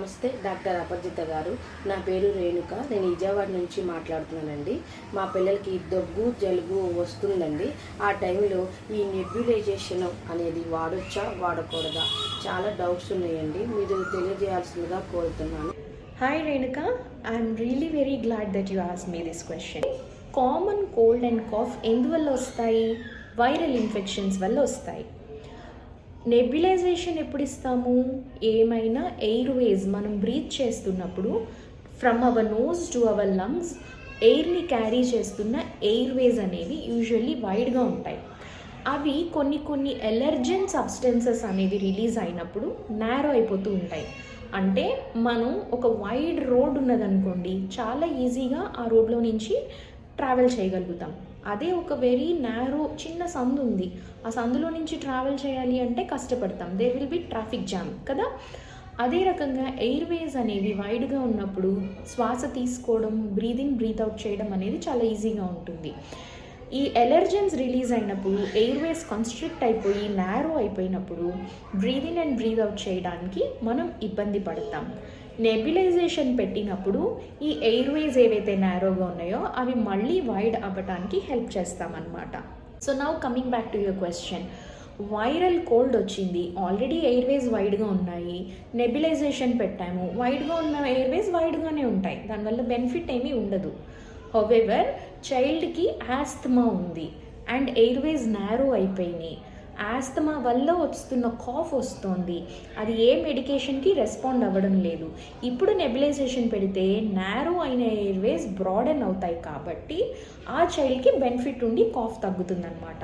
నమస్తే డాక్టర్ అపర్జిత గారు. నా పేరు రేణుక. నేను విజయవాడ నుంచి మాట్లాడుతున్నానండి. మా పిల్లలకి దగ్గు జలుబు వస్తుందండి. ఆ టైంలో ఈ నెబ్యులైజేషన్ అనేది వాడొచ్చా వాడకూడదా చాలా డౌట్స్ ఉన్నాయండి. మీరు తెలియజేయాల్సిందిగా కోరుతున్నాను. Hi Renuka, I'm really very glad that you asked me this question. Common cold and cough ఎందువల్ల వస్తాయి? వైరల్ ఇన్ఫెక్షన్స్ వల్ల వస్తాయి. నెబ్యులైజేషన్ ఎప్పుడు ఇస్తాము? ఏమైనా ఎయిర్వేస్ మనం బ్రీత్ చేస్తున్నప్పుడు from our nose to our lungs ఎయిర్ని క్యారీ చేస్తున్న ఎయిర్వేస్ అనేవి యూజువల్లీ వైడ్గా ఉంటాయి. అవి కొన్ని ఎలర్జెన్ సబ్స్టెన్సెస్ అనేవి రిలీజ్ అయినప్పుడు నారో అయిపోతూ ఉంటాయి. అంటే మనం ఒక వైడ్ రోడ్ ఉన్నదనుకోండి, చాలా ఈజీగా ఆ రోడ్లో నుంచి ట్రావెల్ చేయగలుగుతాం. అదే ఒక వెరీ నారో చిన్న సందు ఉంది, ఆ సందులో నుంచి ట్రావెల్ చేయాలి అంటే కష్టపడతాం. There will be traffic jam కదా. అదే రకంగా ఎయిర్వేస్ అనేవి వైడ్గా ఉన్నప్పుడు శ్వాస తీసుకోవడం, బ్రీత్ ఇన్ బ్రీత్ అవుట్ చేయడం అనేది చాలా ఈజీగా ఉంటుంది. ఈ ఎలర్జెన్స్ రిలీజ్ అయినప్పుడు ఎయిర్వేస్ కన్స్ట్రిక్ట్ అయిపోయి నారో అయిపోయినప్పుడు breathe in and breathe out చేయడానికి మనం ఇబ్బంది పడతాం. నెబ్యులైజేషన్ పెట్టినప్పుడు ఈ ఎయిర్వేస్ ఏవైతే నారోగా ఉన్నాయో అవి మళ్ళీ వైడ్ అవ్వడానికి హెల్ప్ చేస్తామన్నమాట. So now coming back to your question, viral cold వచ్చింది, ఆల్రెడీ ఎయిర్వేస్ వైడ్గా ఉన్నాయి, నెబ్యులైజేషన్ పెట్టాము, వైడ్గా ఉన్న ఎయిర్వేస్ వైడ్గానే ఉంటాయి, దానివల్ల బెనిఫిట్ ఏమీ ఉండదు. హౌవెవర్ చైల్డ్కి ఆస్తమా ఉంది అండ్ ఎయిర్వేస్ నారో అయిపోయినాయి, ఆస్తమా వల్ల వస్తున్న కాఫ్ వస్తుంది, అది ఏ మెడికేషన్కి రెస్పాండ్ అవ్వడం లేదు. ఇప్పుడు నెబ్యులైజేషన్ పెడితే నారో అయిన ఎయిర్వేస్ బ్రాడన్ అవుతాయి కాబట్టి ఆ చైల్డ్కి బెనిఫిట్ ఉండి కాఫ్ తగ్గుతుందన్నమాట.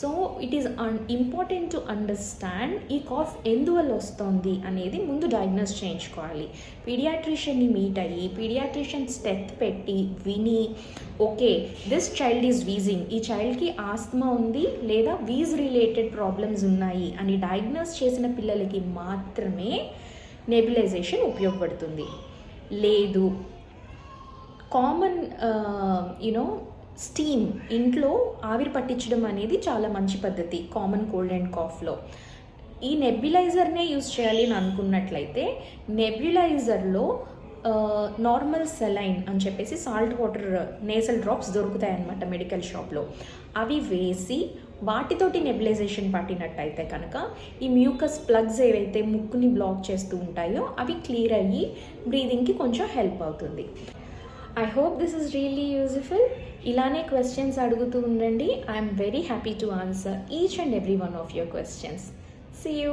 So it is important to understand ఈ కాఫ్ ఎందువల్ల వస్తుంది అనేది ముందు డయాగ్నోస్ చేయించుకోవాలి. పీడియాట్రిషియన్ని మీట్ అయ్యి పీడియాట్రిషియన్ స్టెత్ పెట్టి విని, okay this child is wheezing, ఈ చైల్డ్కి ఆస్తమా ఉంది లేదా వీజ్ రిలేటెడ్ ప్రాబ్లమ్స్ ఉన్నాయి అని డయాగ్నోస్ చేసిన పిల్లలకి మాత్రమే నెబ్యులైజేషన్ ఉపయోగపడుతుంది. లేదు కామన్ స్టీమ్ ఇంట్లో ఆవిరి పట్టించడం అనేది చాలా మంచి పద్ధతి కామన్ కోల్డ్ అండ్ కాఫ్లో. ఈ నెబ్యులైజర్నే యూజ్ చేయాలి అని అనుకున్నట్లయితే నెబ్యులైజర్లో నార్మల్ సెలైన్ అని చెప్పేసి సాల్ట్ వాటర్ నేసల్ డ్రాప్స్ దొరుకుతాయి అన్నమాట మెడికల్ షాప్లో. అవి వేసి వాటితోటి నెబ్యులైజేషన్ పట్టినట్టయితే కనుక ఈ మ్యూకస్ ప్లగ్స్ ఏవైతే ముక్కుని బ్లాక్ చేస్తూ ఉంటాయో అవి క్లియర్ అయ్యి బ్రీదింగ్కి కొంచెం హెల్ప్ అవుతుంది. I hope this is really useful. ఇలానే క్వశ్చన్స్ అడుగుతూ ఉండండి. I'm very happy to answer each and every one of your questions. See you.